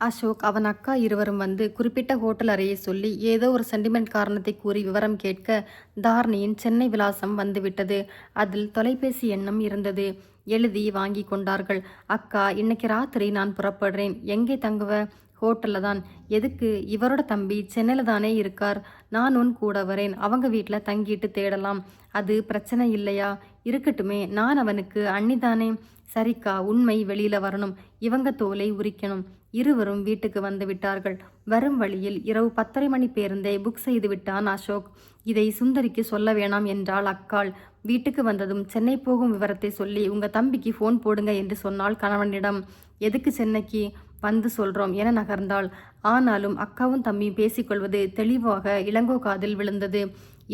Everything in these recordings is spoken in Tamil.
அசோக் அவன் அக்கா இருவரும் வந்து குறிப்பிட்ட ஹோட்டல் அறையை சொல்லி ஏதோ ஒரு சென்டிமெண்ட் காரணத்தை கூறி விவரம் கேட்க தாரணியின் சென்னை விலாசம் வந்துவிட்டது. அதில் தொலைபேசி எண்ணும் இருந்தது. எழுதி வாங்கி கொண்டார்கள். அக்கா, இன்னைக்கு ராத்திரி நான் புறப்படுறேன். எங்கே தங்குவ? ஹோட்டல்ல தான். எதுக்கு? இவரோட தம்பி சென்னையில தானே இருக்கார். நான் உன் கூட வரேன். அவங்க வீட்டில் தங்கிட்டு தேடலாம். அது பிரச்சனை இல்லையா? இருக்கட்டுமே, நான் அவனுக்கு அண்ணிதானே. சரிக்கா, உண்மை வெளியில வரணும். இவங்க தோலை உரிக்கணும். இருவரும் வீட்டுக்கு வந்து விட்டார்கள். வரும் வழியில் இரவு 10:30 மணி பேருந்தை புக் செய்து விட்டான் அசோக். இதை சுந்தரிக்கு சொல்ல வேணாம் என்றாள் அக்காள். வீட்டுக்கு வந்ததும் சென்னை போகும் விவரத்தை சொல்லி உங்க தம்பிக்கு ஃபோன் போடுங்க என்று சொன்னாள் கணவனிடம். எதுக்கு சென்னைக்கு? வந்து சொல்றோம் என நகர்ந்தாள். ஆனாலும் அக்காவும் தம்பியும் பேசிக்கொள்வது தெளிவாக இளங்கோ காதில் விழுந்தது.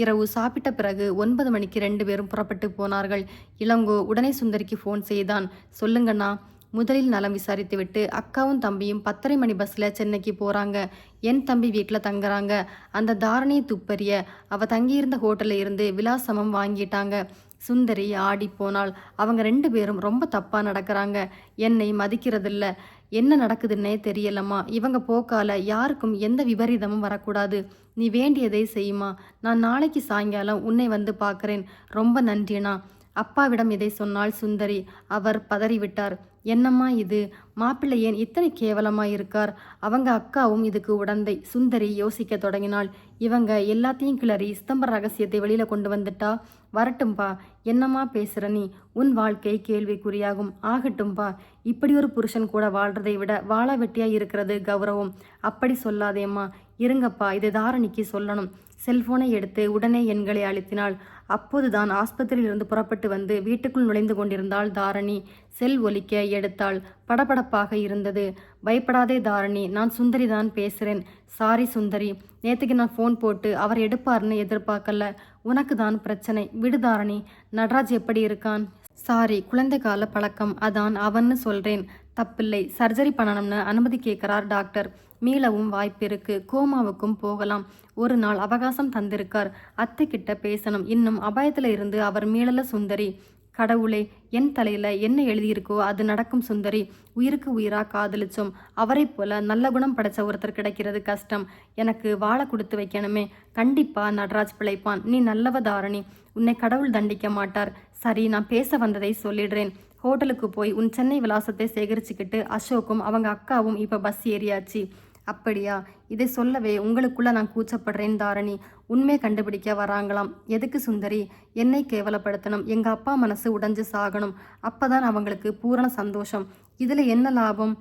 இரவு சாப்பிட்ட பிறகு 9 மணிக்கு 2 பேரும் புறப்பட்டு போனார்கள். இளங்கோ உடனே சுந்தரிக்கு ஃபோன் செய்தான். சொல்லுங்கண்ணா. முதலில் நலம் விசாரித்துவிட்டு அக்காவும் தம்பியும் 10:30 மணி பஸ்ஸில் சென்னைக்கு போகிறாங்க. என் தம்பி வீட்டில் தங்குறாங்க. அந்த தாரணியை துப்பறிய அவ தங்கியிருந்த ஹோட்டலில் இருந்து விலாசமும் வாங்கிட்டாங்க. சுந்தரி ஆடி போனாள். அவங்க 2 பேரும் ரொம்ப தப்பாக நடக்கிறாங்க. என்னை மதிக்கிறதில்ல. என்ன நடக்குதுன்னே தெரியலம்மா. இவங்க போக்கால யாருக்கும் எந்த விபரீதமும் வரக்கூடாது. நீ வேண்டியதை செய்யுமா. நான் நாளைக்கு சாயங்காலம் உன்னை வந்து பார்க்குறேன். ரொம்ப நன்றிண்ணா. அப்பாவிடம் இதை சொன்னாள் சுந்தரி. அவர் பதறிவிட்டார். என்னம்மா இது? மாப்பிள்ளை ஏன் இத்தனை கேவலமா இருக்கார்? அவங்க அக்காவும் இதுக்கு உடந்தை. சுந்தரி யோசிக்க தொடங்கினாள். இவங்க எல்லாத்தையும் கிளறி சிதம்பர ரகசியத்தை வெளியில கொண்டு வந்துட்டா வரட்டும்பா. என்னம்மா பேசுற நீ? உன் வாழ்க்கை கேள்விக்குறியாகும். ஆகட்டும்பா. இப்படி ஒரு புருஷன் கூட வாழ்றதை விட வாழா வெட்டியா இருக்கிறது கௌரவம். அப்படி சொல்லாதேம்மா. இருங்கப்பா, இதை தாரணிக்கு சொல்லணும். செல்போனை எடுத்து உடனே எண்களை அழுத்தினாள். அப்போதுதான் ஆஸ்பத்திரியில் இருந்து புறப்பட்டு வந்து வீட்டுக்குள் நுழைந்து கொண்டிருந்தாள் தாரணி. செல் ஒலிக்க எடுத்தாள். படபடப்பாக இருந்தது. பயப்படாதே தாரணி, நான் சுந்தரி தான் பேசுகிறேன். சாரி சுந்தரி, நேற்றுக்கு நான் ஃபோன் போட்டு அவர் எடுப்பார்னு எதிர்பார்க்கல. உனக்கு தான் பிரச்சனை. விடு தாரணி. நடராஜ் எப்படி இருக்கான்? சாரி, குழந்தை கால பழக்கம், அதான் அவன்னு சொல்கிறேன். தப்பில்லை. சர்ஜரி பண்ணணும்னு அனுமதி கேட்குறார் டாக்டர். மீளவும் வாய்ப்பு இருக்கு. கோமாவுக்கும் போகலாம். ஒரு நாள் அவகாசம் தந்திருக்கார். அத்தை கிட்ட பேசணும். இன்னும் அபாயத்தில் இருந்து அவர் மீளல சுந்தரி. கடவுளே, என் தலையில என்ன எழுதியிருக்கோ அது நடக்கும் சுந்தரி. உயிருக்கு உயிரா காதலிச்சோம். அவரை போல நல்ல குணம் படைச்ச ஒருத்தர் கிடைக்கிறது கஷ்டம். எனக்கு வாழை கொடுத்து வைக்கணுமே. கண்டிப்பா நடராஜ் பிழைப்பான். நீ நல்லவ தாரணி. உன்னை கடவுள் தண்டிக்க மாட்டார். சரி, நான் பேச வந்ததை சொல்லிடுறேன். ஹோட்டலுக்கு போய் உன் சென்னை விலாசத்தை சேகரிச்சுக்கிட்டு அசோக்கும் அவங்க அக்காவும் இப்போ பஸ் ஏறியாச்சு. அப்படியா? இதை சொல்லவே உங்களுக்குள்ள நான் கூச்சப்படுறேன் தாரணி. உண்மை கண்டுபிடிக்க வராங்களாம். எதுக்கு சுந்தரி? என்னை கேவலப்படுத்தணும். எங்க அப்பா மனசு உடைஞ்சு சாகணும். அப்பதான் அவங்களுக்கு பூரண சந்தோஷம். இதுல என்ன லாபம்?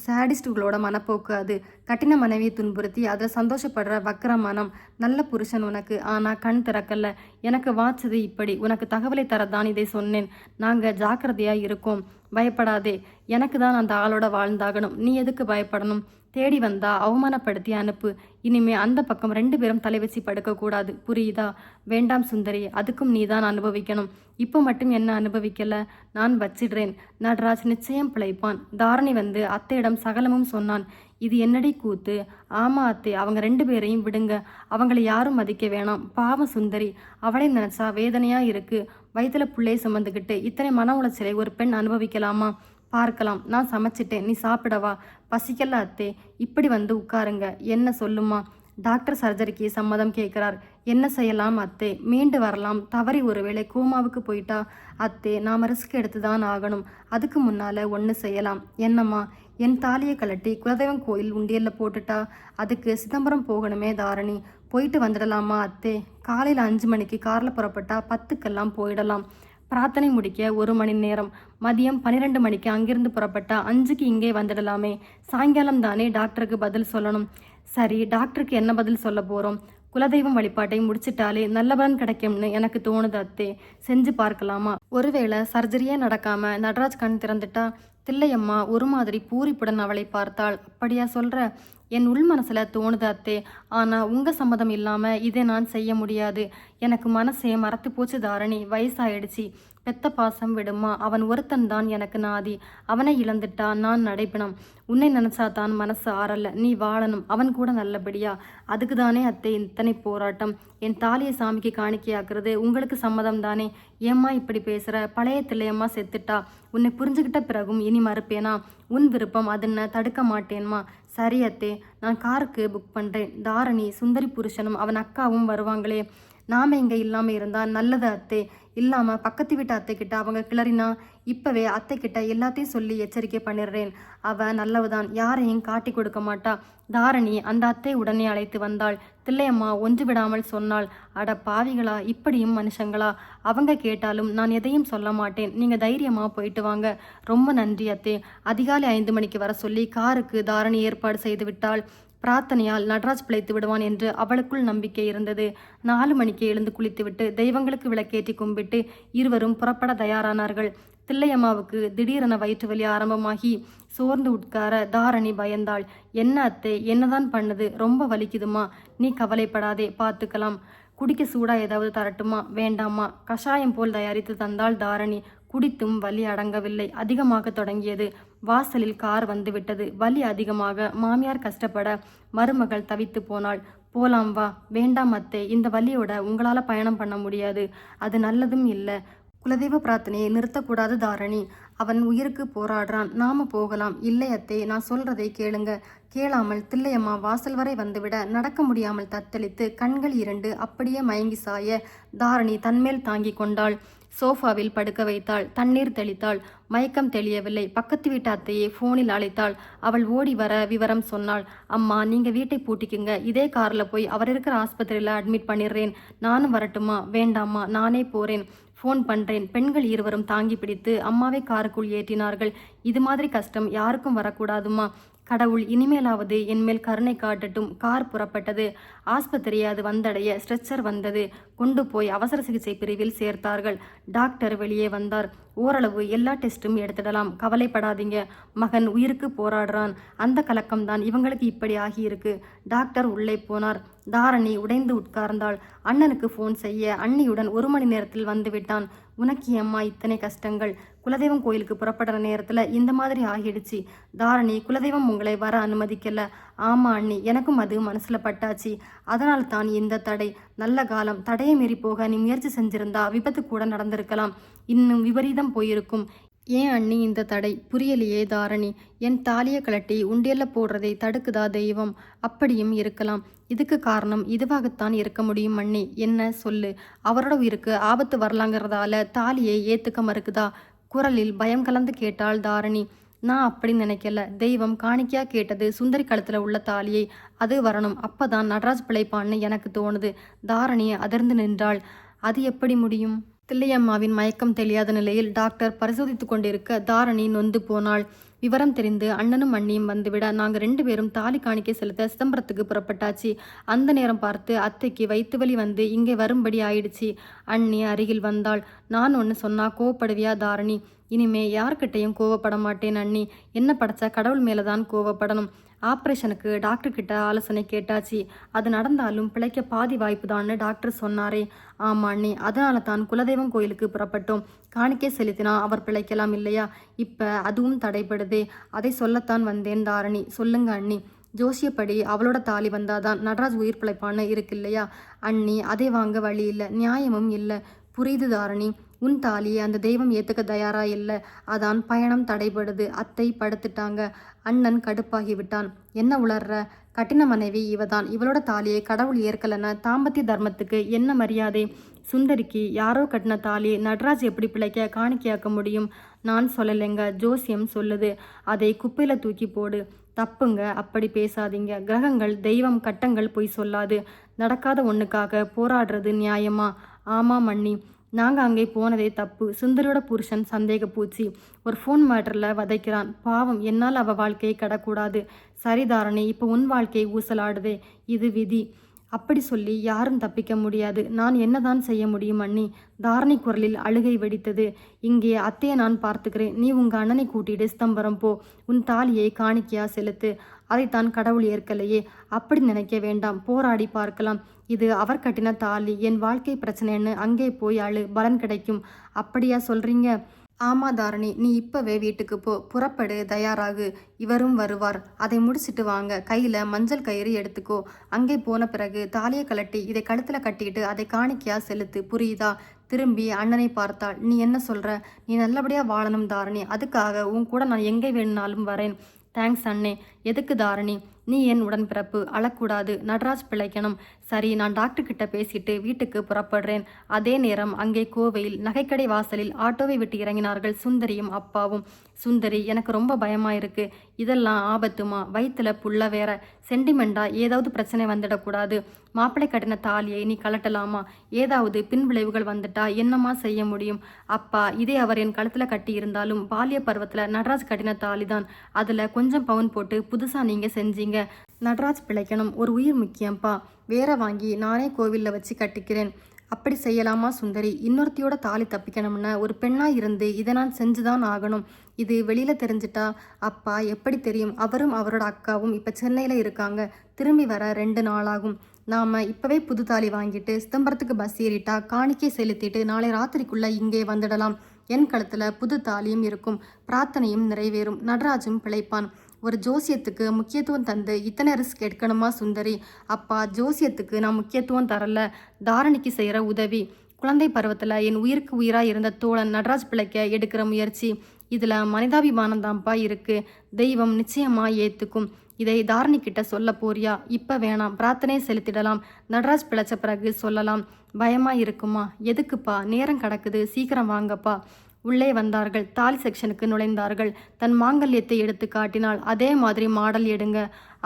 சாடிஸ்டுகளோட மனப்போக்கு அது. கட்டின மனைவியை துன்புறுத்தி அதில் சந்தோஷப்படுற வக்கர மனம். நல்ல புருஷன் உனக்கு. ஆனால் கண் திறக்கல. எனக்கு வாச்சது இப்படி. உனக்கு தகவலை தரதான் இதை சொன்னேன். நாங்கள் ஜாக்கிரதையாக இருக்கோம். பயப்படாதே. எனக்கு தான் அந்த ஆளோட வாழ்ந்தாகணும். நீ எதுக்கு பயப்படணும்? தேடி வந்தா அவமானப்படுத்தி அனுப்பு. இனிமே அந்த பக்கம் 2 பேரும் தலை வச்சு படுக்கக்கூடாது. புரியுதா? வேண்டாம் சுந்தரி, அதுக்கும் நீ தான் அனுபவிக்கணும். இப்போ மட்டும் என்ன அனுபவிக்கல? நான் வச்சிடுறேன். நடராஜ் நிச்சயம் பிழைப்பான். தாரணி வந்து அத்தையிடம் சகலமும் சொன்னான். இது என்னடி கூத்து? ஆமா அத்தை, அவங்க 2 பேரையும் விடுங்க. அவங்களை யாரும் மதிக்க வேணாம். பாவம் சுந்தரி. அவளை நினைச்சா வேதனையா இருக்கு. வயிற்றுல பிள்ளையை சுமந்துக்கிட்டு இத்தனை மன உளைச்சலை ஒரு பெண் அனுபவிக்கலாமா? பார்க்கலாம். நான் சமைச்சிட்டேன். நீ சாப்பிடவா? பசிக்கல அத்தே. இப்படி வந்து உட்காருங்க. என்ன சொல்லுமா? டாக்டர் சர்ஜரிக்கு சம்மதம் கேட்குறார். என்ன செய்யலாம் அத்தே? மீண்டு வரலாம். தவறி ஒருவேளை கோமாவுக்கு போயிட்டா? அத்தே, நாம் ரிஸ்க் எடுத்து தான் ஆகணும். அதுக்கு முன்னால் ஒன்று செய்யலாம். என்னம்மா? என் தாலியை கலட்டி குலதெய்வம் கோயில் உண்டியலில் போட்டுட்டா? அதுக்கு சிதம்பரம் போகணுமே தாரணி. போயிட்டு வந்துடலாமா அத்தே? காலையில் 5 மணிக்கு காரில் புறப்பட்டா 10க்கெல்லாம் போயிடலாம். பிரார்த்தனை முடிக்க 1 மணி நேரம். மதியம் 12 மணிக்கு அங்கிருந்து புறப்பட்டா 5க்கு இங்கே வந்துடலாமே. சாயங்காலம் தானே டாக்டருக்கு பதில் சொல்லணும். சரி, டாக்டருக்கு என்ன பதில் சொல்ல போகிறோம்? குலதெய்வம் வழிபாட்டை முடிச்சிட்டாலே நல்ல பலன் கிடைக்கும்னு எனக்கு தோணுது அத்தே. செஞ்சு பார்க்கலாமா? ஒருவேளை சர்ஜரியே நடக்காம நடராஜ் கண் திறந்துட்டா? தில்லையம்மா ஒரு மாதிரி பூரிப்புடன் அவளை பார்த்தாள். அப்படியா சொல்ற? என் உள் மனசில் தோணுது அத்தே. ஆனால் உங்கள் சம்மதம் இல்லாமல் இதை நான் செய்ய முடியாது. எனக்கு மனசே மறத்து போச்சு தாரணி. வயசாயிடுச்சு. பெத்த பாசம் விடுமா? அவன் ஒருத்தன் தான் எனக்கு நாதி. அவனை இழந்துட்டா நான் நடைப்பினம். உன்னை நினைச்சாதான் மனசு ஆறல. நீ வாழணும் அவன் கூட நல்லபடியா. அதுக்கு தானே அத்தை இத்தனை போராட்டம். என் தாலியை சாமிக்கு காணிக்கையாக்குறது உங்களுக்கு சம்மதம் தானே? ஏம்மா இப்படி பேசுற? பழைய தில்லையம்மா செத்துட்டா. உன்னை புரிஞ்சுக்கிட்ட பிறகும் இனி மறுப்பேனா? உன் விருப்பம் அதுன்னு தடுக்க மாட்டேன்மா. சரி அத்தே, நான் காருக்கு புக் பண்ணுறேன். தாரணி, சுந்தரி புருஷனும் அவன் அக்காவும் வருவாங்களே. நாம் இங்கே இல்லாமல் இருந்தால் நல்லது அத்தே. இல்லாமல் பக்கத்து வீட்டு அத்தைக்கிட்ட அவங்க கிளறினா இப்போவே அத்தைக்கிட்ட எல்லாத்தையும் சொல்லி எச்சரிக்கை பண்ணிடுறேன். அவள் நல்லவுதான், யாரையும் காட்டி கொடுக்க மாட்டா. தாரணி அந்த அத்தை உடனே அழைத்து வந்தாள். தில்லையம்மா ஒன்று விடாமல் சொன்னாள், அட பாவிகளா, இப்படியும் மனுஷங்களா? அவங்க கேட்டாலும் நான் எதையும் சொல்ல மாட்டேன். நீங்கள் தைரியமாக போயிட்டு வாங்க. ரொம்ப நன்றி அத்தே. அதிகாலை 5 மணிக்கு வர சொல்லி காருக்கு தாரணி ஏற்பாடு செய்து விட்டாள். பிரார்த்தனையால் நடராஜ் பிழைத்து விடுவான் என்று அவளுக்குள் நம்பிக்கை இருந்தது. 4 மணிக்கு எழுந்து குளித்துவிட்டு தெய்வங்களுக்கு விளக்கேற்றி கும்பிட்டு இருவரும் புறப்பட தயாரானார்கள். தில்லையம்மாவுக்கு திடீரென வயிற்று வலி ஆரம்பமாகி சோர்ந்து உட்கார தாரணி பயந்தாள். என்ன அத்தை, என்னதான் பண்ணுது? ரொம்ப வலிக்குதுமா? நீ கவலைப்படாதே, பார்த்துக்கலாம். குடிக்க சூடா ஏதாவது தரட்டுமா? வேண்டாமா. கஷாயம் போல் தயாரித்து தந்தாள் தாரணி. குடித்தும் வலி அடங்கவில்லை, அதிகமாக தொடங்கியது. வாசலில் கார் வந்துவிட்டது. வலி அதிகமாக மாமியார் கஷ்டப்பட மருமகள் தவித்து போனாள். போலாம் வா. வேண்டாம் அத்தை, இந்த வலியோட உங்களால் பயணம் பண்ண முடியாது. அது நல்லதும் இல்லை. குலதெய்வ பிரார்த்தனையை நிறுத்தக்கூடாது தாரணி. அவன் உயிருக்கு போராடுறான். நாம போகலாம். இல்லை அத்தே, நான் சொல்றதை கேளுங்க. கேளாமல் தில்லையம்மா வாசல் வரை வந்துவிட நடக்க முடியாமல் தத்தளித்து கண்கள் 2 அப்படியே மயங்கி சாய தாரணி தன்மேல் தாங்கி கொண்டாள். சோஃபாவில் படுக்க வைத்தாள். தண்ணீர் தெளித்தாள். மயக்கம் தெளியவில்லை. பக்கத்து வீட்டு அத்தையை ஃபோனில் அழைத்தாள். அவள் ஓடி வர விவரம் சொன்னாள். அம்மா, நீங்கள் வீட்டை பூட்டிக்குங்க. இதே காரில் போய் அவர் இருக்கிற ஆஸ்பத்திரியில் அட்மிட் பண்ணிடுறேன். நானும் வரட்டுமா? வேண்டாம்மா, நானே போகிறேன். ஃபோன் பண்ணுறேன். பெண்கள் இருவரும் தாங்கி பிடித்து அம்மாவை காருக்குள் ஏற்றினார்கள். இது மாதிரி கஷ்டம் யாருக்கும் வரக்கூடாதுமா. கடவுள் இனிமேலாவது என்மேல் கருணை காட்டட்டும். கார் புறப்பட்டது. ஆஸ்பத்திரியை அது வந்தடைய ஸ்ட்ரெச்சர் வந்தது. கொண்டு போய் அவசர சிகிச்சை பிரிவில் சேர்த்தார்கள். டாக்டர் வெளியே வந்தார். ஓரளவு எல்லா டெஸ்ட்டும் எடுத்துடலாம், கவலைப்படாதீங்க. மகன் உயிருக்கு போராடுறான். அந்த கலக்கம்தான் இவங்களுக்கு இப்படி ஆகியிருக்கு. டாக்டர் உள்ளே போனார். தாரணி உடைந்து உட்கார்ந்தாள். அண்ணனுக்கு ஃபோன் செய்ய அண்ணியுடன் 1 மணி நேரத்தில் வந்து விட்டான். உனக்கு அம்மா இத்தனை கஷ்டங்கள்? குலதெய்வம் கோயிலுக்கு புறப்படுற நேரத்தில் இந்த மாதிரி ஆகிடுச்சு. தாரணி, குலதெய்வம் உங்களை வர அனுமதிக்கல. ஆமா அண்ணி, எனக்கும் அது மனசில் பட்டாச்சு. அதனால் தான் இந்த தடை. நல்ல காலம். தடையை மீறி போக நீ முயற்சி செஞ்சிருந்தா விபத்து கூட நடந்திருக்கலாம். இன்னும் விபரீதம் போயிருக்கும். ஏன் அண்ணி இந்த தடை? புரியலையே தாரணி. என் தாலியை கலட்டி உண்டியல்ல போடுறதை தடுக்குதா தெய்வம்? அப்படியும் இருக்கலாம். இதுக்கு காரணம் இதுவாகத்தான் இருக்க முடியும் அண்ணி. என்ன சொல்லு? அவரோட உயிருக்கு ஆபத்து வரலாங்கிறதால தாலியை ஏத்துக்க மறுக்குதா? குரலில் பயம் கலந்து கேட்டாள் தாரணி. நான் அப்படி நினைக்கல. தெய்வம் காணிக்கையா கேட்டது சுந்தரி கழுத்துல உள்ள தாலியை. அது வரணும். அப்பதான் நடராஜ் பிழைப்பான்னு எனக்கு தோணுது. தாரணி அதிர்ந்து நின்றாள். அது எப்படி முடியும்? தில்லையம்மாவின் மயக்கம் தெரியாத நிலையில் டாக்டர் பரிசோதித்து கொண்டிருக்க தாரணி நொந்து போனாள். விவரம் தெரிந்து அண்ணனும் அண்ணியும் வந்துவிட நாங்கள் 2 பேரும் தாலி காணிக்கை செலுத்த சிதம்பரத்துக்கு புறப்பட்டாச்சு. அந்த நேரம் பார்த்து அத்தைக்கு வயிற்று வலி வந்து இங்கே வரும்படி ஆயிடுச்சு. அண்ணி அருகில் வந்தாள். நான் ஒன்று சொன்னா கோவப்படுவியா தாரணி? இனிமே யார்கிட்டையும் கோவப்பட மாட்டேன் அண்ணி. என்ன படைச்சா கடவுள் மேலதான் கோவப்படணும். ஆப்ரேஷனுக்கு டாக்டர்கிட்ட ஆலோசனை கேட்டாச்சு. அது நடந்தாலும் பிழைக்க பாதி வாய்ப்பு தான்னு டாக்டர் சொன்னாரே. ஆமா அண்ணி, அதனால தான் குலதெய்வம் கோயிலுக்கு புறப்பட்டோம். காணிக்கை செலுத்தினா அவர் பிழைக்கலாம் இல்லையா? இப்போ அதுவும் தடைப்படுதே. அதை சொல்லத்தான் வந்தேன் தாரணி. சொல்லுங்க அண்ணி. ஜோசியப்படி அவளோட தாலி வந்தாதான் நடராஜ் உயிர் பிழைப்பான்னு இருக்கு இல்லையா அண்ணி? அதை வாங்க வழி இல்லை, நியாயமும் இல்லை. புரியுது தாரணி. உன் தாலியை அந்த தெய்வம் ஏற்றுக்க தயாரா இல்லை. அதான் பயணம் தடைபடுது. அத்தை படுத்துட்டாங்க. அண்ணன் கடுப்பாகி விட்டான். என்ன உளர்ற? கட்டின மனைவி இவதான். இவளோட தாலியை கடவுள் ஏற்கலன்னா தாம்பத்திய தர்மத்துக்கு என்ன மரியாதை? சுந்தரிக்கு யாரோ கட்டின தாலியை நடராஜ் எப்படி பிழைக்க காணிக்கையாக்க முடியும்? நான் சொல்லலைங்க, ஜோசியம் சொல்லுது. அதை குப்பையில் தூக்கி போடு. தப்புங்க, அப்படி பேசாதீங்க. கிரகங்கள், தெய்வம், கட்டங்கள் பொய் சொல்லாது. நடக்காத ஒன்றுக்காக போராடுறது நியாயமா? ஆமாம் அண்ணி, நாங்கள் அங்கே போனதே தப்பு. சுந்தரியோட புருஷன் சந்தேக பூச்சி. ஒரு ஃபோன் மேட்டரில் வதைக்கிறான். பாவம், என்னால் அவள் வாழ்க்கையை கடக்கூடாது. சரிதாரணி, இப்போ உன் வாழ்க்கையை ஊசலாடுதே. இது விதி. அப்படி சொல்லி யாரும் தப்பிக்க முடியாது. நான் என்னதான் செய்ய முடியும் அண்ணி? தாரணி குரலில் அழுகை வெடித்தது. இங்கே அத்தையை நான் பார்த்துக்கிறேன். நீ உங்க அண்ணனை கூட்டிட்டு சிதம்பரம் போ. உன் தாலியை காணிக்கையா செலுத்து. அதைத்தான் கடவுள் ஏற்கலையே. அப்படி நினைக்க வேண்டாம். போராடி பார்க்கலாம். இது அவர் கட்டின தாலி. என் வாழ்க்கை பிரச்சனைன்னு அங்கே போய் அழு. பலன் கிடைக்கும். அப்படியா சொல்றீங்க? ஆமா தாரணி, நீ இப்பவே வீட்டுக்கு போ. புறப்படு, தயாராகு. இவரும் வருவார். அதை முடிச்சிட்டு வாங்க. கையில மஞ்சள் கயிறு எடுத்துக்கோ. அங்கே போன பிறகு தாலியை கழட்டி இதை கழுத்துல கட்டிட்டு அதை காணிக்கையா செலுத்து. புரியுதா? திரும்பி அண்ணனை பார்த்தாள். நீ என்ன சொல்ற? நீ நல்லபடியா வாழணும் தாரணி. அதுக்காக உன் கூட நான் எங்கே வேணுனாலும் வரேன். தேங்க்ஸ் அண்ணே. எதுக்கு தாரணி? நீ என் உடன்பிறப்பு. அழக்கூடாது. நடராஜ் பிழைக்கணும். சரி, நான் டாக்டர் கிட்ட பேசிட்டு வீட்டுக்கு புறப்படுறேன். அதே நேரம் அங்கே கோவையில் நகைக்கடை வாசலில் ஆட்டோவை விட்டு இறங்கினார்கள் சுந்தரியும் அப்பாவும். சுந்தரி, எனக்கு ரொம்ப பயமா இருக்கு. இதெல்லாம் ஆபத்துமா? வயிற்றுல புள்ள வேற. சென்டிமெண்டா ஏதாவது பிரச்சனை வந்துடக்கூடாது. மாப்பிள்ளை கட்டின தாலியை நீ கலட்டலாமா? ஏதாவது பின்விளைவுகள் வந்துட்டா என்னம்மா செய்ய முடியும்? அப்பா, இதே அவர் என் கழுத்துல கட்டி இருந்தாலும் பாலிய பருவத்துல நடராஜ் கட்டின தாலி தான். அதுல கொஞ்சம் பவுன் போட்டு புதுசா நீங்க செஞ்சீங்க. நடராஜ் பிழைக்கணும். ஒரு உயிர் முக்கியம்ப்பா. வேற வாங்கி நானே கோவிலில் வச்சு கட்டிக்கிறேன். அப்படி செய்யலாமா சுந்தரி? இன்னொருத்தியோட தாலி தப்பிக்கணும்னா ஒரு பெண்ணாக இருந்து இதை நான் செஞ்சுதான் ஆகணும். இது வெளியில் தெரிஞ்சிட்டா? அப்பா, எப்படி தெரியும்? அவரும் அவரோட அக்காவும் இப்போ சென்னையில் இருக்காங்க. திரும்பி வர 2 நாளாகும். நாம் இப்போவே புது தாலி வாங்கிட்டு சிதம்பரத்துக்கு பஸ் ஏறிட்டா காணிக்கை செலுத்திட்டு நாளை ராத்திரிக்குள்ளே இங்கே வந்துடலாம். என் கழுத்தில் புது தாலியும் இருக்கும். பிரார்த்தனையும் நிறைவேறும். நடராஜும் பிழைப்பான். ஒரு ஜோசியத்துக்கு முக்கியத்துவம் தந்து இத்தனை ரிஸ்க் எடுக்கணுமா சுந்தரி? அப்பா, ஜோசியத்துக்கு நான் முக்கியத்துவம் தரல. தாரணிக்கு செய்கிற உதவி. குழந்தை பருவத்தில் என் உயிருக்கு உயிராக இருந்த தோழன் நடராஜ் பிழைக்க எடுக்கிற முயற்சி. இதில் மனிதாபிமானம் தான்ப்பா இருக்குது. தெய்வம் நிச்சயமாக ஏற்றுக்கும். இதை தாரணிக்கிட்ட சொல்ல போறியா? இப்போ வேணாம். பிரார்த்தனை செலுத்திடலாம். நடராஜ் பிழைச்ச பிறகு சொல்லலாம். பயமாக இருக்குமா? எதுக்குப்பா? நேரம் கிடக்குது. சீக்கிரம் வாங்கப்பா. உள்ளே வந்தார்கள். தாலி செக்ஷனுக்கு நுழைந்தார்கள். தன் மாங்கல்யத்தை எடுத்து காட்டினாள். அதே மாதிரி மாடல் எடுங்க.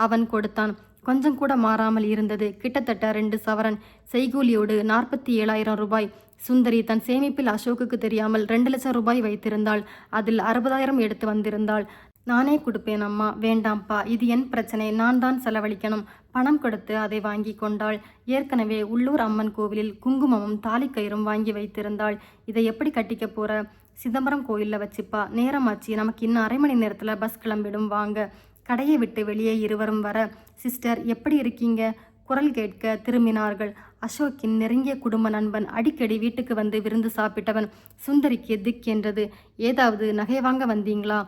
அவன் கொடுத்தான். கொஞ்சம் கூட மாறாமல் இருந்தது. கிட்டத்தட்ட 2 சவரன். செய்கூலியோடு 47,000 ரூபாய். சுந்தரி தன் சேமிப்பில் அசோக்குக்கு தெரியாமல் 2 லட்சம் ரூபாய் வைத்திருந்தாள். அதில் 60,000 எடுத்து வந்திருந்தாள். நானே கொடுப்பேன் அம்மா. வேண்டாம்ப்பா, இது என் பிரச்சனை. நான் தான் செலவழிக்கணும். பணம் கொடுத்து அதை வாங்கி கொண்டாள். ஏற்கனவே உள்ளூர் அம்மன் கோவிலில் குங்குமமும் தாலிக்கயிறும் வாங்கி வைத்திருந்தாள். இதை எப்படி கட்டிக்க போற? சிதம்பரம் கோயிலில் வச்சுப்பா. நேரமாச்சு. நமக்கு இன்னும் 1/2 மணி நேரத்தில் பஸ் கிளம்பிடும். வாங்க. கடையை விட்டு வெளியே இருவரும் வர, சிஸ்டர் எப்படி இருக்கீங்க? குரல் கேட்க திரும்பினார்கள். அசோக்கின் நெருங்கிய குடும்ப நண்பன். அடிக்கடி வீட்டுக்கு வந்து விருந்து சாப்பிட்டவன். சுந்தரிக்கு திக் என்றது. ஏதாவது நகை வாங்க வந்தீங்களா?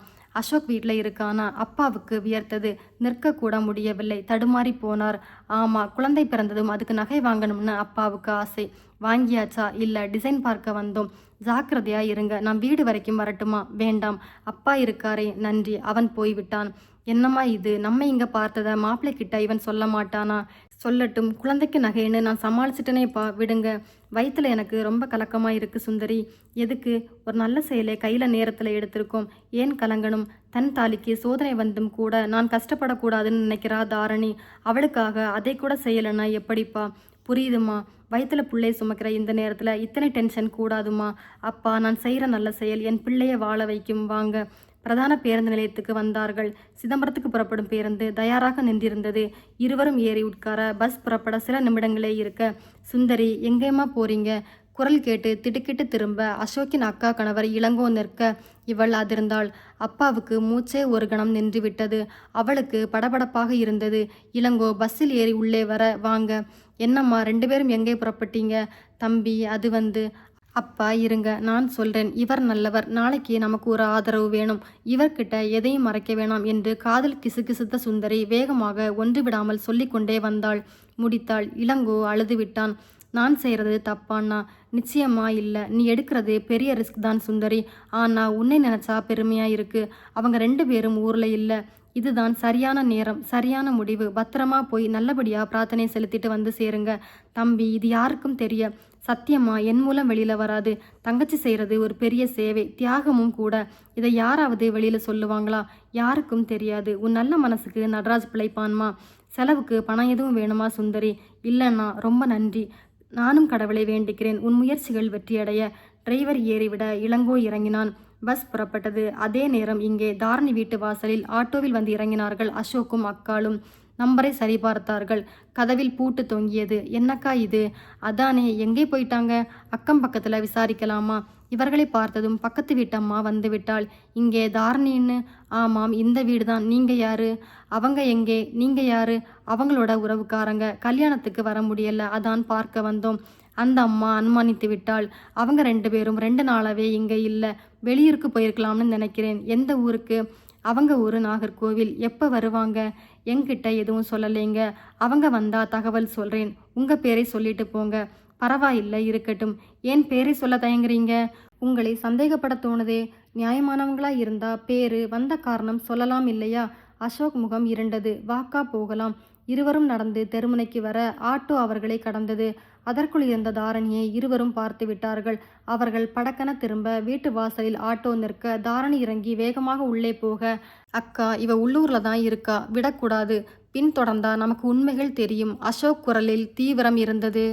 அசோக் வீட்டில் இருக்கானா? அப்பாவுக்கு வியர்த்தது. நிற்கக்கூட முடியவில்லை. தடுமாறி போனார். ஆமாம், குழந்தை பிறந்ததும் அதுக்கு நகை வாங்கணும்னு அப்பாவுக்கு ஆசை. வாங்கியாச்சா? இல்லை, டிசைன் பார்க்க வந்தோம். ஜாக்கிரதையா இருங்க. நான் வீடு வரைக்கும் வரட்டுமா? வேண்டாம், அப்பா இருக்காரே. நன்றி. அவன் போய்விட்டான். என்னம்மா இது? நம்ம இங்கே பார்த்ததை மாப்பிள்ளை கிட்ட இவன் சொல்ல மாட்டானா? சொல்லட்டும். குழந்தைக்கு நகைன்னு நான் சமாளிச்சிட்டனேப்பா. விடுங்க. வயிற்றுல எனக்கு ரொம்ப கலக்கமாக இருக்குது சுந்தரி. எதுக்கு? ஒரு நல்ல செயலை கையில் நேரத்தில் எடுத்திருக்கோம். ஏன் கலங்கணும்? தன் தாலிக்கு சோதனை வந்தும் கூட நான் கஷ்டப்படக்கூடாதுன்னு நினைக்கிறா தாரணி. அவளுக்காக அதை கூட செய்யலைன்னா எப்படிப்பா? புரியுதுமா. வயிற்றுல பிள்ளையை சுமக்கிற இந்த நேரத்தில் இத்தனை டென்ஷன் கூடாதுமா. அப்பா, நான் செய்கிற நல்ல செயல் என் பிள்ளையை வாழ வைக்கும். வாங்க. பிரதான பேருந்து நிலையத்துக்கு வந்தார்கள். சிதம்பரத்துக்கு புறப்படும் பேருந்து தயாராக நின்றிருந்தது. இருவரும் ஏறி உட்கார பஸ் புறப்பட சில நிமிடங்களே இருக்க, சுந்தரி, எங்கேம்மா போறீங்க? குரல் கேட்டு திடுக்கிட்டு திரும்ப அசோக்கின் அக்கா கணவர் இளங்கோ நிற்க இவள் அதிர்ந்தாள். அப்பாவுக்கு மூச்சே ஒரு கணம் நின்றுவிட்டது. அவளுக்கு படபடப்பாக இருந்தது. இளங்கோ பஸ்ஸில் ஏறி உள்ளே வர, வாங்க. என்னம்மா 2 பேரும் எங்கே புறப்பட்டீங்க? தம்பி, அது வந்து அப்பா இருங்க, நான் சொல்கிறேன். இவர் நல்லவர். நாளைக்கு நமக்கு ஒரு ஆதரவு வேணும். இவர்கிட்ட எதையும் மறைக்க வேணாம் என்று காதல் கிசுகிசுத்த சுந்தரி வேகமாக ஒன்றுவிடாமல் சொல்லிக்கொண்டே வந்தாள். முடித்தாள். இளங்கோ அழுது விட்டான். நான் செய்கிறது தப்பாண்ணா? நிச்சயமா இல்லை. நீ எடுக்கிறது பெரிய ரிஸ்க் தான் சுந்தரி. ஆனால் உன்னை நினச்சா பெருமையாக இருக்குது. அவங்க 2 பேரும் ஊரில் இல்லை. இதுதான் சரியான நேரம், சரியான முடிவு. பத்திரமா போய் நல்லபடியாக பிரார்த்தனை செலுத்திட்டு வந்து சேருங்க. தம்பி, இது யாருக்கும் தெரிய சத்தியமா என் மூலம் வெளியில் வராது. தங்கச்சி செய்கிறது ஒரு பெரிய சேவை, தியாகமும் கூட. இதை யாராவது வெளியில் சொல்லுவாங்களா? யாருக்கும் தெரியாது. உன் நல்ல மனசுக்கு நடராஜ் பிழைப்பான்மா. செலவுக்கு பணம் எதுவும் வேணுமா சுந்தரி? இல்லைண்ணா, ரொம்ப நன்றி. நானும் கடவுளை வேண்டிக்கிறேன் உன் முயற்சிகள் வெற்றியடைய. டிரைவர் ஏறிவிட இளங்கோ இறங்கினான். பஸ் புறப்பட்டது. அதே நேரம் இங்கே தாரணி வீட்டு வாசலில் ஆட்டோவில் வந்து இறங்கினார்கள் அசோக்கும் அக்காலும். நம்பரை சரிபார்த்தார்கள். கதவில் பூட்டு தொங்கியது. என்னக்கா இது? அதானே, எங்கே போயிட்டாங்க? அக்கம் பக்கத்தில் விசாரிக்கலாமா? இவர்களை பார்த்ததும் பக்கத்து வீட்டம்மா வந்து விட்டாள். இங்கே தாரணின்னு? ஆமாம், இந்த வீடு தான். நீங்கள் யாரு? அவங்க எங்கே? நீங்கள் யாரு? அவங்களோட உறவுக்காரங்க. கல்யாணத்துக்கு வர முடியல, அதான் பார்க்க வந்தோம். அந்த அம்மா அனுமானித்து விட்டாள். அவங்க 2 பேரும் 2 நாளாவே இங்கே இல்லை, வெளியூருக்கு போயிருக்கலாம்னு நினைக்கிறேன். எந்த ஊருக்கு? அவங்க ஊர் நாகர்கோவில். எப்போ வருவாங்க? என்கிட்ட எதுவும் சொல்லலைங்க. அவங்க வந்தா தகவல் சொல்கிறேன். உங்கள் பேரை சொல்லிட்டு போங்க. பரவாயில்லை, இருக்கட்டும். ஏன் பேரை சொல்ல தயங்குறீங்க? உங்களை சந்தேகப்பட தோணுதே. நியாயமானவங்களா இருந்தா பேரு, வந்த காரணம் சொல்லலாம் இல்லையா? அசோக் முகம் இருண்டது. வாக்கா போகலாம். இருவரும் நடந்து தெருமுனைக்கு வர ஆட்டோ அவர்களை கடந்தது. அதற்குள் இருந்த தாரணியை இருவரும் பார்த்து விட்டார்கள். அவர்கள் படக்கென திரும்ப வீட்டு வாசலில் ஆட்டோ நிற்க தாரணி இறங்கி வேகமாக உள்ளே போக, அக்கா, இவ உள்ளூர்ல தான் இருக்கா, விடக்கூடாது. பின்தொடர்ந்தா நமக்கு உண்மைகள் தெரியும். அசோக் குரலில் தீவிரம் இருந்தது.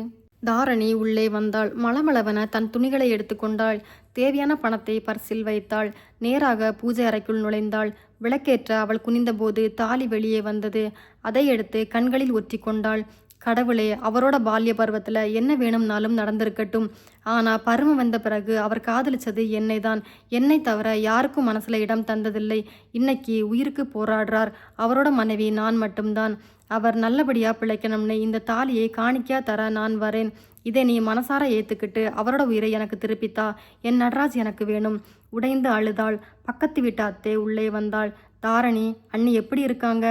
தாரணி உள்ளே வந்தாள். மளமளவென தன் துணிகளை எடுத்துக்கொண்டாள். தேவையான பணத்தை பர்சில் வைத்தாள். நேராக பூஜை அறைக்குள் நுழைந்தாள். விளக்கேற்ற அவள் குனிந்தபோது தாலி வெளியே வந்தது. அதை எடுத்து கண்களில் ஒற்றி கொண்டாள். கடவுளே, அவரோட பால்ய பருவத்தில் என்ன வேணும்னாலும் நடந்திருக்கட்டும். ஆனால் பருவம் வந்த பிறகு அவர் காதலிச்சது என்னை தான். என்னை தவிர யாருக்கும் மனசில் இடம் தந்ததில்லை. இன்னைக்கு உயிருக்கு போராடுறார். அவரோட மனைவி நான் மட்டும்தான். அவர் நல்லபடியாக பிழைக்கணும்னு இந்த தாலியை காணிக்கையா தர நான் வரேன். இதை நீ மனசார ஏற்றுக்கிட்டு அவரோட உயிரை எனக்கு திருப்பித்தா. என் நடராஜ் எனக்கு வேணும். உடைந்து அழுதாள். பக்கத்து வீட்டு அத்தை உள்ளே வந்தாள். தாரணி, அண்ணி எப்படி இருக்காங்க?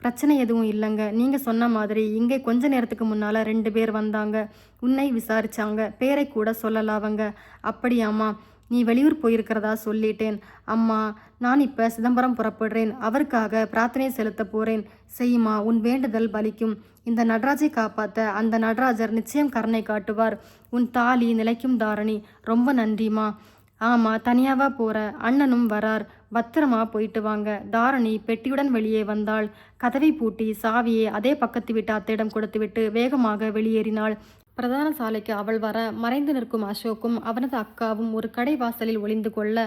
பிரச்சனை எதுவும் இல்லைங்க. நீங்கள் சொன்ன மாதிரி இங்கே கொஞ்ச நேரத்துக்கு முன்னால் 2 பேர் வந்தாங்க. உன்னை விசாரிச்சாங்க. பேரை கூட சொல்லல அவங்க. அப்படியாம்மா? நீ வெளியூர் போயிருக்கிறதா சொல்லிட்டேன். அம்மா, நான் இப்போ சிதம்பரம் புறப்படுறேன். அவருக்காக பிரார்த்தனை செலுத்த போகிறேன். செய்யுமா, உன் வேண்டுதல் பலிக்கும். இந்த நடராஜை காப்பாற்ற அந்த நடராஜர் நிச்சயம் கருணை காட்டுவார். உன் தாலி நிலைக்கும் தாரணி. ரொம்ப நன்றிம்மா. ஆமாம், தனியாவா போகிற? அண்ணனும் வரார். பத்திரமா போயிட்டு வாங்க. தாரணி பெட்டியுடன் வெளியே வந்தாள். கதவை பூட்டி சாவியை அதே பக்கத்து வீட்டு அத்தையிடம் கொடுத்துவிட்டு வேகமாக வெளியேறினாள். பிரதான சாலைக்கு அவள் வர மறைந்து நிற்கும் அசோக்கும் அவனது அக்காவும் ஒரு கடை வாசலில் ஒளிந்து கொள்ள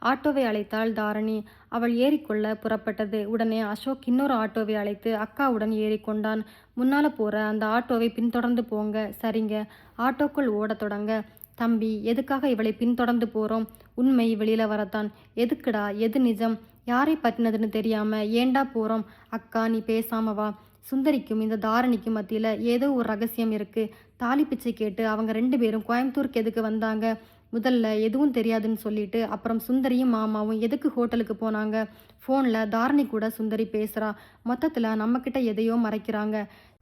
ஆட்டோவை அழைத்தாள் தாரணி. அவள் ஏறிக்கொள்ள புறப்பட்டது. உடனே அசோக் இன்னொரு ஆட்டோவை அழைத்து அக்காவுடன் ஏறிக்கொண்டான். முன்னால் போகிற அந்த ஆட்டோவை பின்தொடர்ந்து போங்க. சரிங்க. ஆட்டோக்குள் ஓடத் தொடங்க. தம்பி, எதுக்காக இவளை பின்தொடர்ந்து போகிறோம்? உண்மை வெளியில் வரத்தான். எதுக்குடா? எது நிஜம்? யாரை பற்றினதுன்னு தெரியாமல் ஏண்டா போகிறோம்? அக்கா, நீ பேசாம வா. சுந்தரிக்கும் இந்த தாரணிக்கும் மத்தியில் ஏதோ ஒரு ரகசியம் இருக்குது. தாலி பிச்சை கேட்டு அவங்க 2 பேரும் கோயம்புத்தூருக்கு எதுக்கு வந்தாங்க? முதல்ல எதுவும் தெரியாதுன்னு சொல்லிட்டு அப்புறம் சுந்தரியும் மாமாவும் எதுக்கு ஹோட்டலுக்கு போனாங்க? ஃபோனில் தாரணி கூட சுந்தரி பேசுகிறா. மொத்தத்தில் நம்மக்கிட்ட எதையோ மறைக்கிறாங்க.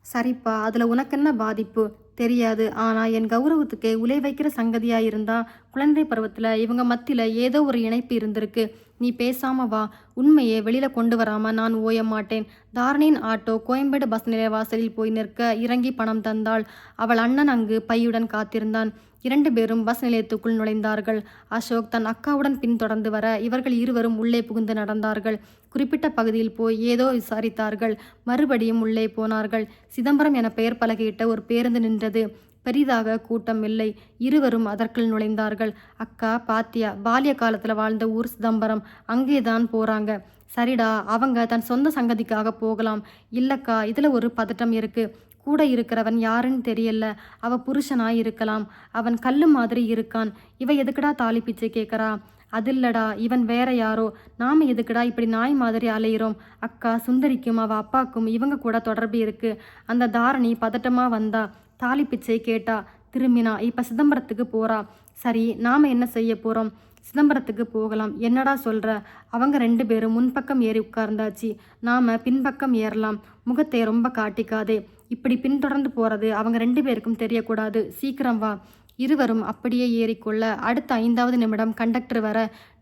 சரிப்பா, அதில் உனக்கென்ன பாதிப்பு? தெரியாது. ஆனால் என் கௌரவத்துக்கு உலை வைக்கிற சங்கதியாக இருந்தால் குழந்தை பருவத்தில் இவங்க மத்தியில் ஏதோ ஒரு இணைப்பு இருந்திருக்கு. நீ பேசாம வா. உண்மையை வெளியில் கொண்டு வராமல் நான் ஓய மாட்டேன். தாரணியின் ஆட்டோ கோயம்பேடு பஸ் நிலைய வாசலில் போய் நிற்க இறங்கி பணம் தந்தாள். அவள் அண்ணன் அங்கு பையுடன் காத்திருந்தான். 2 பேரும் பஸ் நிலையத்துக்குள் நுழைந்தார்கள். அசோக் தன் அக்காவுடன் பின்தொடர்ந்து வர இவர்கள் இருவரும் உள்ளே புகுந்து நடந்தார்கள். குறிப்பிட்ட பகுதியில் போய் ஏதோ விசாரித்தார்கள். மறுபடியும் உள்ளே போனார்கள். சிதம்பரம் என பெயர் பலகையிட்ட ஒரு பேருந்து நின்றது. பெரிதாக கூட்டம் இல்லை. இருவரும் அதற்குள் நுழைந்தார்கள். அக்கா, பாத்தியா, பால்ய காலத்தில் வாழ்ந்த ஊர் சிதம்பரம். அங்கேதான் போகிறாங்க. சரிடா, அவங்க தன் சொந்த சங்கதிக்காக போகலாம். இல்லக்கா, இதில் ஒரு பதட்டம் இருக்கு. கூட இருக்கிறவன் யாருன்னு தெரியல. அவ புருஷனாய் இருக்கலாம். அவன் கல்லு மாதிரி இருக்கான். இவ எதுக்குடா தாலி பிச்சை கேட்குறா? அதில்லடா, இவன் வேற யாரோ. நாம எதுக்குடா இப்படி நாய் மாதிரி அலையிறோம்? அக்கா, சுந்தரிக்கும் அவ அப்பாக்கும் இவங்க கூட தொடர்பு இருக்கு. அந்த தாரணி பதட்டமா வந்தா, தாலி பிச்சை கேட்டா, திரும்பினா, இப்ப சிதம்பரத்துக்கு போறா. சரி, நாம என்ன செய்ய போறோம்? சிதம்பரத்துக்கு போகலாம். என்னடா சொல்ற? அவங்க 2 பேரும் முன்பக்கம் ஏறி உட்கார்ந்தாச்சு. நாம பின்பக்கம் ஏறலாம். முகத்தை ரொம்ப காட்டிக்காதே. இப்படி பின்தொடர்ந்து போறது அவங்க 2 பேருக்கும் தெரியக்கூடாது. சீக்கிரம் வா. இருவரும் அப்படியே ஏறிக்கொள்ள அடுத்த 5வது நிமிடம் கண்டக்டர் வர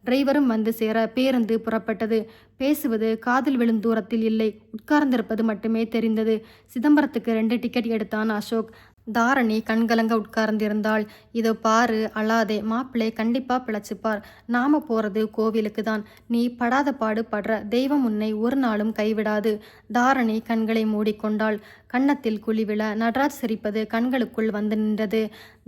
டிரைவரும் வந்து சேர பேருந்து புறப்பட்டது. பேசுவது காதில் விழும் தூரத்தில் இல்லை. உட்கார்ந்திருப்பது மட்டுமே தெரிந்தது. சிதம்பரத்துக்கு 2 டிக்கெட் எடுத்தான் அசோக். தாரணி கண்கலங்க உட்கார்ந்திருந்தாள். இதோ பாரு, அழாதே. மாப்பிள்ளை கண்டிப்பாக பிழைச்சிப்பார். நாம போகிறது கோவிலுக்கு தான். நீ படாத பாடு படுற. தெய்வம் உன்னை ஒரு நாளும் கைவிடாது. தாரணி கண்களை மூடிக்கொண்டாள். கன்னத்தில் குழி விழ நடராஜ் சிரிப்பது கண்களுக்குள் வந்து நின்றது.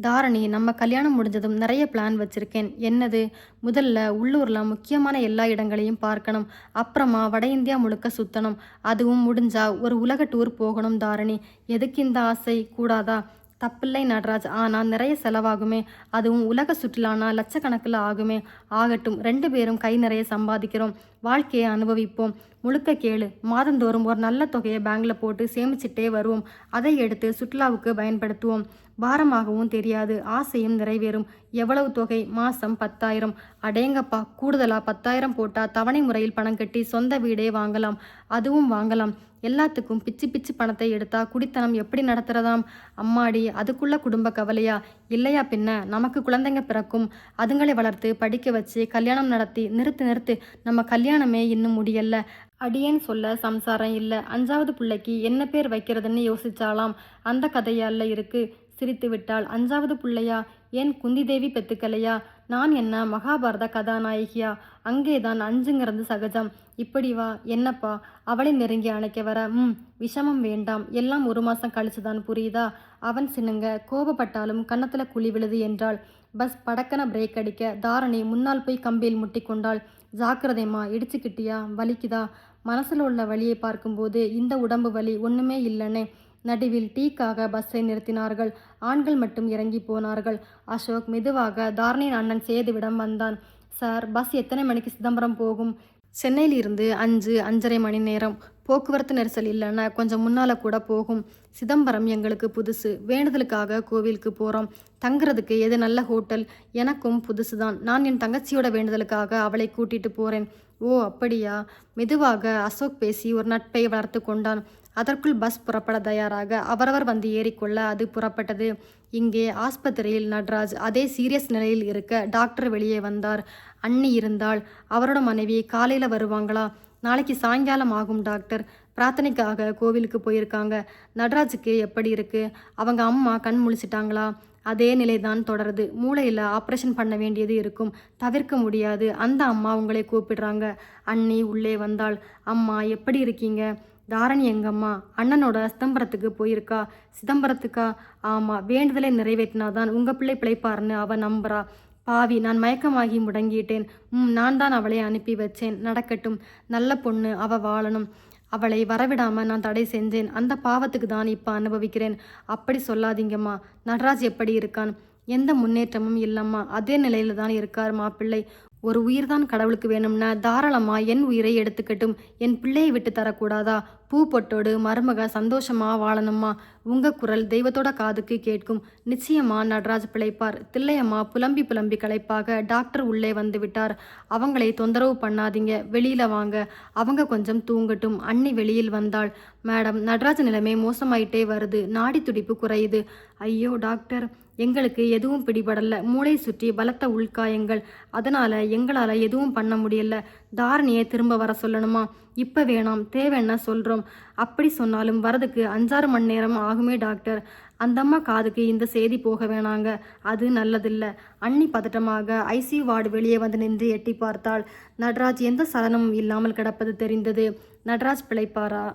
தாரணி, நம்ம கல்யாணம் முடிஞ்சதும் நிறைய பிளான் வச்சிருக்கேன். என்னது? முதல்ல உள்ளூரில் முக்கியமான எல்லா இடங்களையும் பார்க்கணும். அப்புறமா வட இந்தியா முழுக்க சுற்றணும். அதுவும் முடிஞ்சா ஒரு உலக டூர் போகணும். தாரணி, எதுக்கு இந்த ஆசை? கூடாதா? தப்பில்லை நடராஜ், ஆனால் நிறைய செலவாகுமே. அதுவும் உலக சுற்றுலானா லட்சக்கணக்கில் ஆகுமே. ஆகட்டும், 2 பேரும் கை நிறைய சம்பாதிக்கிறோம், வாழ்க்கையை அனுபவிப்போம். முழுக்க கேளு. மாதந்தோறும் ஒரு நல்ல தொகையை பேங்கில் போட்டு சேமிச்சிட்டே வருவோம். அதை எடுத்து சுற்றுலாவுக்கு பயன்படுத்துவோம். பாரமாகவும் தெரியாது, ஆசையும் நிறைவேறும். எவ்வளவு தொகை? மாதம் 10,000. அடேங்கப்பா, கூடுதலாக 10,000 போட்டால் தவணை முறையில் பணம் கட்டி சொந்த வீடே வாங்கலாம். அதுவும் வாங்கலாம். எல்லாத்துக்கும் பிச்சு பிச்சு பணத்தை எடுத்தா குடித்தனம் எப்படி நடத்துறதாம்? அம்மாடி, அதுக்குள்ள குடும்ப கவலையா? இல்லையா பின்ன? நமக்கு குழந்தைங்க பிறக்கும், அதுங்களை வளர்த்து படிக்க வச்சு கல்யாணம் நடத்தி. நிறுத்து, நம்ம கல்யாணமே இன்னும் முடியல. அடியேன்னு சொல்ல சம்சாரம் இல்லை. 5வது பிள்ளைக்கு என்ன பேர் வைக்கிறதுன்னு யோசிச்சாலாம். அந்த கதையால இருக்கு. சிரித்து விட்டாள். 5வது பிள்ளையா? ஏன் குந்தி தேவி பெத்துக்கலையா? நான் என்ன மகாபாரத கதாநாயகியா? அங்கேதான் 5ங்கிறது சகஜம். இப்படி வா. என்னப்பா? அவளை நெருங்கி அணைக்க வர. விஷமம் வேண்டாம், எல்லாம் 1 மாதம் கழிச்சுதான், புரியுதா? அவன் சின்னுங்க. கோபப்பட்டாலும் கன்னத்தில் குழி விழுது என்றாள். பஸ் படக்கன பிரேக் அடிக்க தாரணி முன்னால் போய் கம்பியில் முட்டி கொண்டாள். ஜாக்கிரதைம்மா, இடிச்சுக்கிட்டியா? வலிக்குதா? மனசில் உள்ள வலியை பார்க்கும்போது இந்த உடம்பு வலி ஒன்றுமே இல்லைன்னே. நடுவில் டீக்காக பஸ்ஸை நிறுத்தினார்கள். ஆண்கள் மட்டும் இறங்கி போனார்கள். அசோக் மெதுவாக தாரணியின் அண்ணன் சேதுவிடம் வந்தான். சார், பஸ் எத்தனை மணிக்கு சிதம்பரம் போகும்? சென்னையிலிருந்து 5-5:30 மணி நேரம். போக்குவரத்து நெரிசல் இல்லைன்னா கொஞ்சம் முன்னால் கூட போகும். சிதம்பரம் எங்களுக்கு புதுசு. வேண்டுதலுக்காக கோவிலுக்கு போகிறோம். தங்குறதுக்கு எது நல்ல ஹோட்டல்? எனக்கும் புதுசு தான். நான் என் தங்கச்சியோட வேண்டுதலுக்காக அவளை கூட்டிட்டு போகிறேன். ஓ அப்படியா? மெதுவாக அசோக் பேசி ஒரு நட்பை வளர்த்து கொண்டான். அதற்குள் பஸ் புறப்பட தயாராக அவரவர் வந்து ஏறிக்கொள்ள அது புறப்பட்டது. இங்கே ஆஸ்பத்திரியில் நடராஜ் அதே சீரியஸ் நிலையில் இருக்க டாக்டர் வெளியே வந்தார். அண்ணி இருந்தால். அவரோட மனைவி காலையில் வருவாங்களா? நாளைக்கு சாயங்காலம் ஆகும் டாக்டர். பிரார்த்தனைக்காக கோவிலுக்கு போயிருக்காங்க. நடராஜுக்கு எப்படி இருக்கு? அவங்க அம்மா கண் முழிச்சிட்டாங்களா? அதே நிலைதான் தொடருது. மூளையில் ஆப்ரேஷன் பண்ண வேண்டியது இருக்கும். தவிர்க்க முடியாது. அந்த அம்மா உங்களை கூப்பிடுறாங்க. அண்ணி உள்ளே வந்தாள். அம்மா, எப்படி இருக்கீங்க? தாரணி எங்கம்மா? அண்ணனோட சிதம்பரத்துக்கு போயிருக்கா. சிதம்பரத்துக்கா? ஆமாம், வேண்டுதலை நிறைவேற்றினாதான் உங்கள் பிள்ளை பிழைப்பாருன்னு அவ நம்புறா. பாவி, நான் மயக்கமாகி முடங்கிட்டேன். நான் தான் அவளை அனுப்பி வச்சேன். நடக்கட்டும், நல்ல பொண்ணு, அவ வாழணும். அவளை வரவிடாம நான் தடை செஞ்சேன். அந்த பாவத்துக்கு தான் இப்போ அனுபவிக்கிறேன். அப்படி சொல்லாதீங்கம்மா. நடராஜ் எப்படி இருக்கான்? எந்த முன்னேற்றமும் இல்லைம்மா. அதே நிலையில தான் இருக்கார் மாப்பிள்ளை. ஒரு உயிர் தான் கடவுளுக்கு வேணும்னா தாராளமா என் உயிரை எடுத்துக்கட்டும். என் பிள்ளையை விட்டு தரக்கூடாதா? பூ பொட்டோடு மருமக சந்தோஷமா வாழணுமா? உங்க குரல் தெய்வத்தோட காதுக்கு கேட்கும். நிச்சயமா நடராஜ் பிழைப்பார். தில்லையம்மா புலம்பி புலம்பி களைப்பாக டாக்டர் உள்ளே வந்து விட்டார். அவங்களை தொந்தரவு பண்ணாதீங்க, வெளியில வாங்க. அவங்க கொஞ்சம் தூங்கட்டும். அண்ணி வெளியில் வந்தாள். மேடம், நடராஜ் நிலைமை மோசமாயிட்டே வருது. நாடி துடிப்பு குறையுது. ஐயோ டாக்டர், எங்களுக்கு எதுவும் பிடிபடல. மூளை சுற்றி பலத்த உள்காயங்கள். அதனால எங்களால் எதுவும் பண்ண முடியல. தாரணியை திரும்ப வர சொல்லணுமா? இப்போ வேணாம், தேவைன்னா சொல்கிறோம். அப்படி சொன்னாலும் வரதுக்கு 5-6 மணி நேரம் ஆகுமே டாக்டர். அந்தம்மா காதுக்கு இந்த செய்தி போக வேணாங்க. அது நல்லதில்ல. அண்ணி பதட்டமாக ஐசியூ வார்டு வெளியே வந்து நின்று எட்டி பார்த்தாள். நடராஜ் எந்த சலனமும் இல்லாமல் கிடப்பது தெரிந்தது. நடராஜ் பிழைப்பாரா?